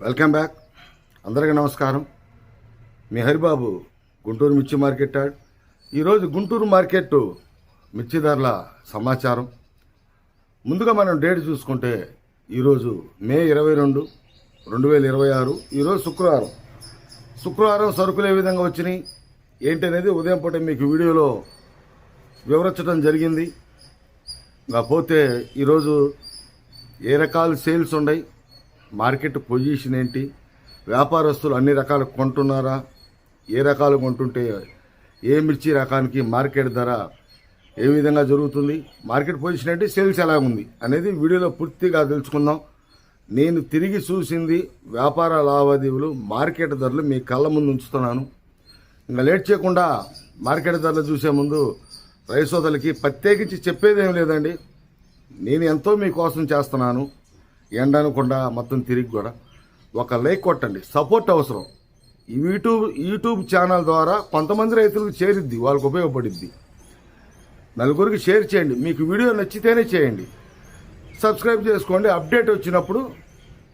Welcome back. అందరికీ నమస్కారం. మీ హరిబాబు, గుంటూరు మిర్చి మార్కెట్ యాడ్. ఈరోజు గుంటూరు మార్కెట్ మిర్చి ధరల సమాచారం. ముందుగా మనం డేట్ చూసుకుంటే ఈరోజు మే 22, 2026. ఈరోజు శుక్రవారం సరుకులు ఏ విధంగా వచ్చినాయి ఏంటనేది ఉదయం పూట మీకు వీడియోలో వివరించడం జరిగింది. పోతే ఈరోజు ఏ రకాల సేల్స్ ఉన్నాయి, మార్కెట్ పొజిషన్ ఏంటి, వ్యాపారస్తులు అన్ని రకాలు కొంటున్నారా, ఏ రకాలు కొంటుంటే ఏ మిర్చి రకానికి మార్కెట్ ధర ఏ విధంగా జరుగుతుంది, మార్కెట్ పొజిషన్ ఏంటి, సేల్స్ ఎలా ఉంది అనేది వీడియోలో పూర్తిగా తెలుసుకుందాం. నేను తిరిగి చూసింది వ్యాపార లావాదేవీలు, మార్కెట్ ధరలు మీ కళ్ళ ముందు ఉంచుతున్నాను. ఇంకా లేట్ చేయకుండా మార్కెట్ ధరలు చూసే ముందు రైతు సోదరులకి ప్రత్యేకించి చెప్పేదేం లేదండి. నేను ఎంతో మీకోసం చేస్తున్నాను. ఎండ అనకుండా మొత్తం తిరిగి కూడా ఒక లైక్ కొట్టండి, సపోర్ట్ అవసరం. యూట్యూబ్ ఛానల్ ద్వారా కొంతమంది రైతులకు చేరిద్ది, వాళ్ళకు ఉపయోగపడిద్ది. నలుగురికి షేర్ చేయండి. మీకు వీడియో నచ్చితేనే చేయండి. సబ్స్క్రైబ్ చేసుకోండి. అప్డేట్ వచ్చినప్పుడు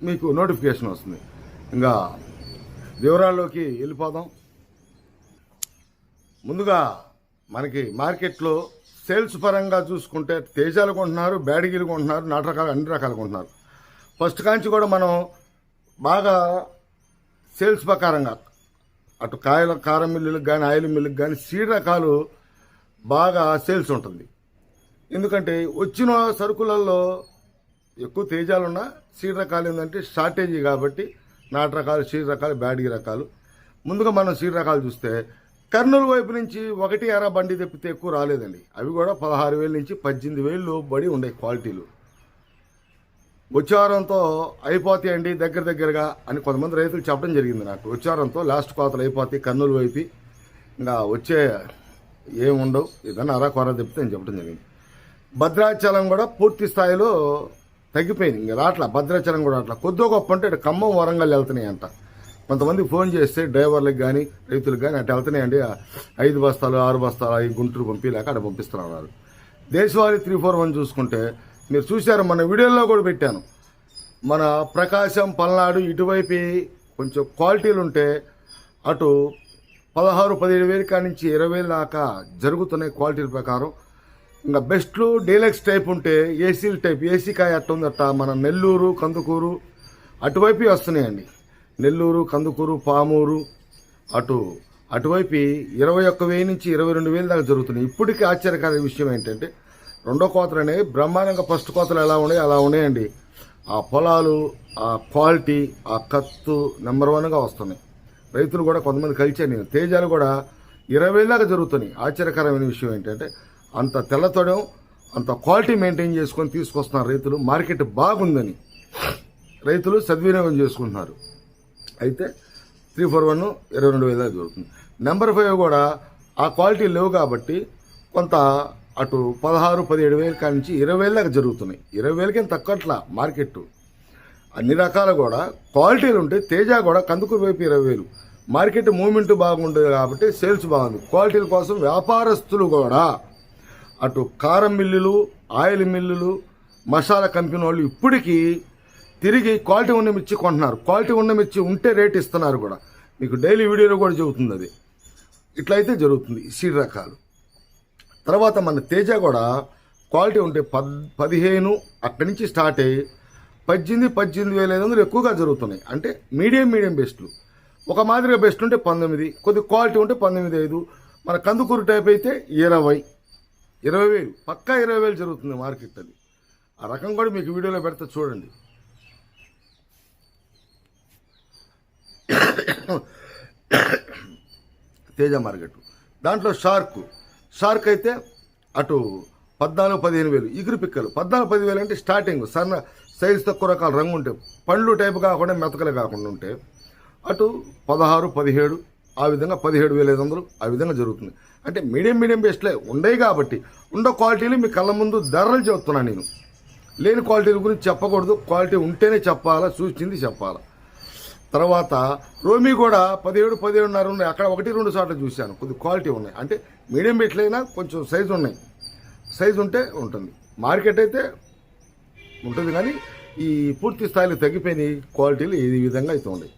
మీకు నోటిఫికేషన్ వస్తుంది. ఇంకా వివరాల్లోకి వెళ్ళిపోదాం. ముందుగా మనకి మార్కెట్లో సేల్స్ పరంగా చూసుకుంటే తేజాలు కొంటున్నారు, బ్యాడిగీలు కొంటున్నారు, నాటు రకాలు అన్ని రకాలు కొంటున్నారు. ఫస్ట్ కాంచి కూడా మనం బాగా సేల్స్ ప్రకారంగా అటు కారం మిల్లులకు కానీ ఆయిల్ మిల్లుకి కానీ సీడ్ రకాలు బాగా సేల్స్ ఉంటుంది. ఎందుకంటే వచ్చిన సరుకులలో ఎక్కువ తేజాలున్న సీడ్ రకాలు ఏంటంటే షార్టేజీ కాబట్టి నాటు రకాలు, సీడ్ రకాలు, బ్యాడిగి రకాలు. ముందుగా మనం సీడ్ రకాలు చూస్తే కర్నూలు వైపు నుంచి 1.5 బండి తెప్పితే ఎక్కువ రాలేదండి. అవి కూడా 16,000 నుంచి 18,000 బడి ఉండే క్వాలిటీలు. వచ్చే వారంతో అయిపోతాయండి దగ్గరగా అని కొంతమంది రైతులు చెప్పడం జరిగింది నాకు. వచ్చే వారంతో లాస్ట్ కోతలు అయిపోతాయి కర్నూలు వైపు, ఇంకా వచ్చే ఏముండవు, ఏదన్నా అరాకొర తెప్పితే అని చెప్పడం జరిగింది. భద్రాచలం కూడా పూర్తి స్థాయిలో తగ్గిపోయింది, ఇంకా రాట్లా. భద్రాచలం కూడా అట్లా కొద్దిగా గొప్ప అంటే ఇటు ఖమ్మం, వరంగల్ వెళ్తున్నాయి అంట. కొంతమంది ఫోన్ చేస్తే డ్రైవర్లకు కానీ రైతులకు కానీ అటు వెళ్తున్నాయండి. 5 బస్తాలు 6 బస్తాలు అవి గుంటూరు పంపిలేక అక్కడ పంపిస్తున్నారు. దేశవాళీ 341 చూసుకుంటే మీరు చూశారు, మన వీడియోలో కూడా పెట్టాను. మన ప్రకాశం, పల్నాడు ఇటువైపు కొంచెం క్వాలిటీలు ఉంటే అటు 16-17 కాడి నుంచి 20,000 దాకా జరుగుతున్నాయి క్వాలిటీల ప్రకారం. ఇంకా బెస్ట్లు డీలక్స్ టైప్ ఉంటే ఏసీల టైప్, ఏసీ కాయ అట్ట ఉందట. మన నెల్లూరు, కందుకూరు అటువైపు వస్తున్నాయండి. నెల్లూరు, కందుకూరు, పామూరు అటువైపు 21,000 నుంచి 22,000 దాకా జరుగుతున్నాయి. ఇప్పటికీ ఆశ్చర్యకర విషయం ఏంటంటే రెండో కోతలు అనేవి బ్రహ్మాండంగా ఫస్ట్ కోతలు ఎలా ఉన్నాయి అలా ఉన్నాయండి. ఆ పొలాలు, ఆ క్వాలిటీ, ఆ కత్తు నెంబర్ 1గా వస్తున్నాయి. రైతులు కూడా కొంతమంది కలిచారు. నేను తేజాలు కూడా 20,000 దాకా జరుగుతున్నాయి. ఆశ్చర్యకరమైన విషయం ఏంటంటే అంత తెల్లతోడం, అంత క్వాలిటీ మెయింటైన్ చేసుకొని తీసుకొస్తున్నారు రైతులు. మార్కెట్ బాగుందని రైతులు సద్వినియోగం చేసుకుంటున్నారు. అయితే 341 22,000 దాకా జరుగుతుంది. నెంబర్ 5 కూడా ఆ క్వాలిటీ లేవు కాబట్టి కొంత అటు 16-17,000 కాడి నుంచి 20,000 దాకా జరుగుతున్నాయి. 20,000కి తక్కువట్లా మార్కెట్. అన్ని రకాలు కూడా క్వాలిటీలు ఉంటాయి. తేజ కూడా కందుకూరు వైపు 20,000. మార్కెట్ మూవ్మెంట్ బాగుండేది కాబట్టి సేల్స్ బాగుంది. క్వాలిటీల కోసం వ్యాపారస్తులు కూడా అటు కారం మిల్లులు, ఆయిల్ మిల్లులు, మసాలా కంపెనీ వాళ్ళు ఇప్పటికీ తిరిగి క్వాలిటీ ఉన్న మిర్చి కొంటున్నారు. క్వాలిటీ ఉన్న మిర్చి ఉంటే రేట్ ఇస్తున్నారు కూడా. మీకు డైలీ వీడియోలో కూడా చెబుతుంది అది. ఇట్లయితే జరుగుతుంది సీడ్ రకాలు. తర్వాత మన తేజ కూడా క్వాలిటీ ఉంటే 15 అక్కడి నుంచి స్టార్ట్ అయ్యి 18,500 ఎక్కువగా జరుగుతున్నాయి. అంటే మీడియం బెస్ట్లు. ఒక మాదిరిగా బెస్ట్ ఉంటే 19, కొద్ది క్వాలిటీ ఉంటే 19,500. మన కందుకూరు టైప్ అయితే 20,000 పక్కా 20,000 జరుగుతుంది మార్కెట్. అది ఆ రకం కూడా మీకు వీడియోలో పెడితే చూడండి. తేజ మార్కెట్ దాంట్లో షార్క్ అయితే అటు 14-15,000. ఇగురు పిక్కలు 14-15,000 అంటే స్టార్టింగ్. సన్న సైజు తక్కువ రకాల రంగు ఉంటే, పండ్లు టైపు కాకుండా మెతకలు కాకుండా ఉంటే అటు 16-17, ఆ విధంగా 17,500 ఆ విధంగా జరుగుతుంది. అంటే మీడియం బెస్ట్లే ఉండవు కాబట్టి ఉండే క్వాలిటీలు మీ కళ్ళ ముందు ధరలు చెప్తున్నాను. నేను లేని క్వాలిటీల గురించి చెప్పకూడదు. క్వాలిటీ ఉంటేనే చెప్పాలా, చూసింది చెప్పాలా. తర్వాత రోమి కూడా 17-17.5 ఉన్నాయి. అక్కడ 1-2 చోట్ల చూశాను, కొద్ది క్వాలిటీ ఉన్నాయి. అంటే మీడియం బెట్లైనా కొంచెం సైజు ఉన్నాయి. సైజు ఉంటే ఉంటుంది. మార్కెట్ అయితే ఉంటుంది కానీ ఈ పూర్తి స్థాయిలో తగ్గిపోయిన క్వాలిటీలు ఈ విధంగా అయితే ఉన్నాయి.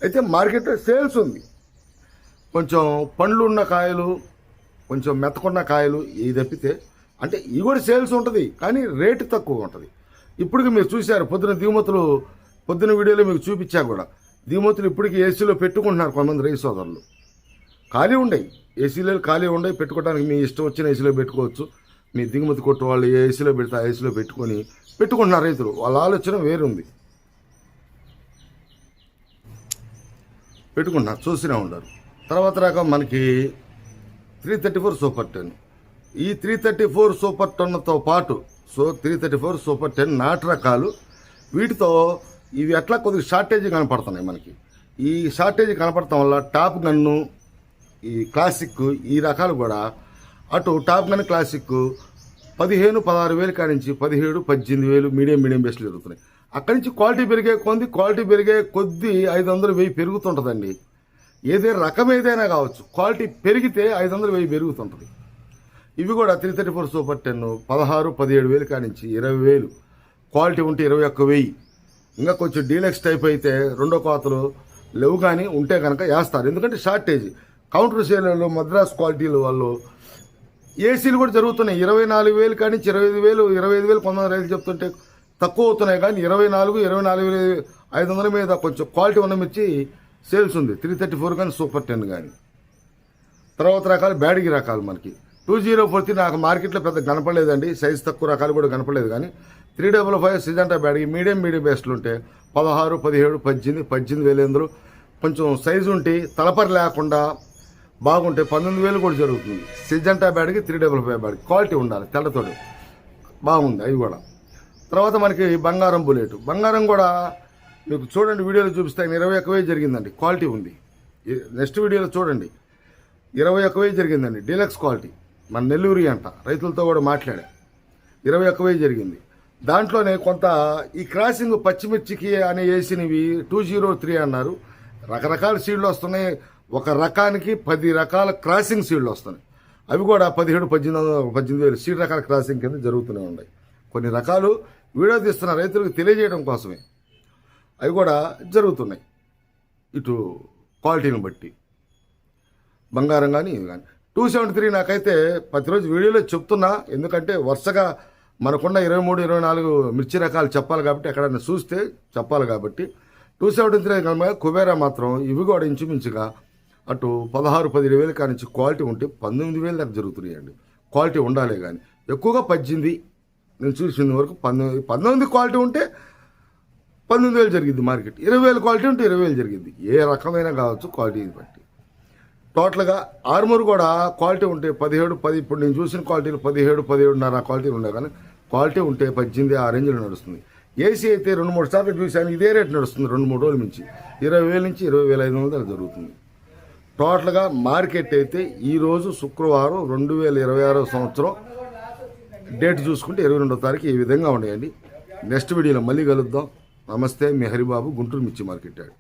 అయితే మార్కెట్లో సేల్స్ ఉంది. కొంచెం పండ్లు ఉన్న కాయలు, కొంచెం మెత్తకున్న కాయలు ఇవి తప్పితే, అంటే ఇవి కూడా సేల్స్ ఉంటుంది కానీ రేటు తక్కువ ఉంటుంది. ఇప్పటికి మీరు చూశారు పొద్దున వీడియోలో మీకు చూపించా కూడా, దిగుమతులు ఇప్పటికి ఏసీలో పెట్టుకుంటున్నారు కొంతమంది రైతు సోదరులు. ఖాళీ ఉండయి, ఏసీలో ఖాళీ ఉండయి, పెట్టుకోవడానికి మీ ఇష్టం వచ్చిన ఏసీలో పెట్టుకోవచ్చు. మీ దిగుమతి కొట్టు వాళ్ళు ఏ ఏసీలో పెడితే ఆ ఏసీలో పెట్టుకుంటున్నారు రైతులు. వాళ్ళ ఆలోచన వేరుంది, పెట్టుకుంటున్నారు, చూస్తూనే ఉంటారు. తర్వాత రకం మనకి 334 సూపర్ 10. ఈ 334 సూపర్ 10తో పాటు 334 సూపర్ 10 నాటు రకాలు, వీటితో ఇవి ఎట్లా కొద్దిగా షార్టేజ్ కనపడుతున్నాయి మనకి. ఈ షార్టేజ్ కనపడటం వల్ల టాప్ గన్ను, ఈ క్లాసిక్, ఈ రకాలు కూడా అటు టాప్ గన్ క్లాసిక్ 15-16 వేలు కానించి 17-18 మీడియం బెస్ట్లు జరుగుతున్నాయి. అక్కడి నుంచి క్వాలిటీ పెరిగే కొద్దీ 500-1000 పెరుగుతుంటుందండి. రకం ఏదైనా కావచ్చు, క్వాలిటీ పెరిగితే 500-1000 పెరుగుతుంటుంది. ఇవి కూడా 334 సూపర్ 10 16-17 వేలు కానించి 20,000, క్వాలిటీ ఉంటే 21,000. ఇంకా కొంచెం డీలక్స్ టైప్ అయితే రెండో కోతలు లేవు కానీ ఉంటే కనుక వేస్తారు. ఎందుకంటే షార్టేజ్. కౌంటర్ సేలలో మద్రాస్ క్వాలిటీలు వాళ్ళు ఏసీలు కూడా జరుగుతున్నాయి. 24,000 కానీ 25,000, 25,000 కొంతమంది రైతులు చెప్తుంటే తక్కువ అవుతున్నాయి. కానీ 24,500 మీద కొంచెం క్వాలిటీ ఉన్న మిర్చి సేల్స్ ఉంది. 334 కానీ సూపర్ 10 కానీ. తర్వాత రకాలు బ్యాడిగి రకాలు మనకి 2043 నాకు మార్కెట్లో పెద్ద కనపడలేదండి. సైజు తక్కువ రకాలు కూడా కనపడలేదు. కానీ 355 సిజంటా బ్యాడిగి మీడియం బెస్ట్లు ఉంటే 16, 17, 18,000 కొంచెం సైజు ఉంటే తలపరి లేకుండా బాగుంటే 19,000 కూడా జరుగుతుంది. సిజంటా బ్యాడ్కి 355 బ్యాడ్ క్వాలిటీ ఉండాలి, తెల్లతోడు బాగుంది అవి కూడా. తర్వాత మనకి బంగారం బుల్లెట్, బంగారం కూడా మీకు చూడండి వీడియోలో చూపిస్తాను. 21,000 జరిగిందండి, క్వాలిటీ ఉంది. నెక్స్ట్ వీడియోలో చూడండి, 21,000 జరిగిందండి. డీలక్స్ క్వాలిటీ, మన నెల్లూరి అంట, రైతులతో కూడా మాట్లాడా. 21,000 జరిగింది. దాంట్లోనే కొంత ఈ క్రాసింగ్ పచ్చిమిర్చికి అనే వేసినవి 203 అన్నారు. రకరకాల సీడ్లు వస్తున్నాయి. ఒక రకానికి 10 రకాల క్రాసింగ్ సీడ్లు వస్తున్నాయి. అవి కూడా 17-18,000 సీడ్ రకాల క్రాసింగ్ కింద జరుగుతూనే ఉన్నాయి. కొన్ని రకాలు వీడియో తీస్తున్న రైతులకు తెలియజేయడం కోసమే అవి కూడా జరుగుతున్నాయి. ఇటు క్వాలిటీని బట్టి బంగారం కానీ ఇవి కానీ 273 నాకైతే ప్రతిరోజు వీడియోలో చెప్తున్నా. ఎందుకంటే వరుసగా మనకున్న 23-24 మిర్చి రకాలు చెప్పాలి కాబట్టి, ఎక్కడైనా చూస్తే చెప్పాలి కాబట్టి 273 కనుక. కుబేరా మాత్రం ఇవి కూడా ఇంచుమించుగా అటు 16-17 కానించి క్వాలిటీ ఉంటే 19,000 దాకా జరుగుతున్నాయండి. క్వాలిటీ ఉండాలి కానీ ఎక్కువగా 18 నేను చూసిన వరకు 19 క్వాలిటీ ఉంటే 19,000 జరిగింది మార్కెట్. 20,000 క్వాలిటీ ఉంటే 20,000 జరిగింది. ఏ రకమైన కావచ్చు క్వాలిటీని బట్టి. టోటల్గా ఆర్మూర్ కూడా క్వాలిటీ ఉంటే 17-10, ఇప్పుడు నేను చూసిన క్వాలిటీలు 17-17.5 క్వాలిటీలు ఉన్నాయి. కానీ క్వాలిటీ ఉంటే 18 ఆ రేంజ్లో నడుస్తుంది. ఏసీ అయితే 2-3 సార్లు చూశాను, ఇదే రేట్ నడుస్తుంది. 2-3 రోజుల నుంచి 20,000 నుంచి 20,500 దాకా జరుగుతుంది. టోటల్గా మార్కెట్ అయితే ఈరోజు శుక్రవారం 2026 సంవత్సరం డేట్ చూసుకుంటే 22వ తారీఖు ఈ విధంగా ఉన్నాయండి. నెక్స్ట్ వీడియోలో మళ్ళీ కలుద్దాం. నమస్తే, మీ హరిబాబు, గుంటూరు మిర్చి మార్కెట్ యార్డ్.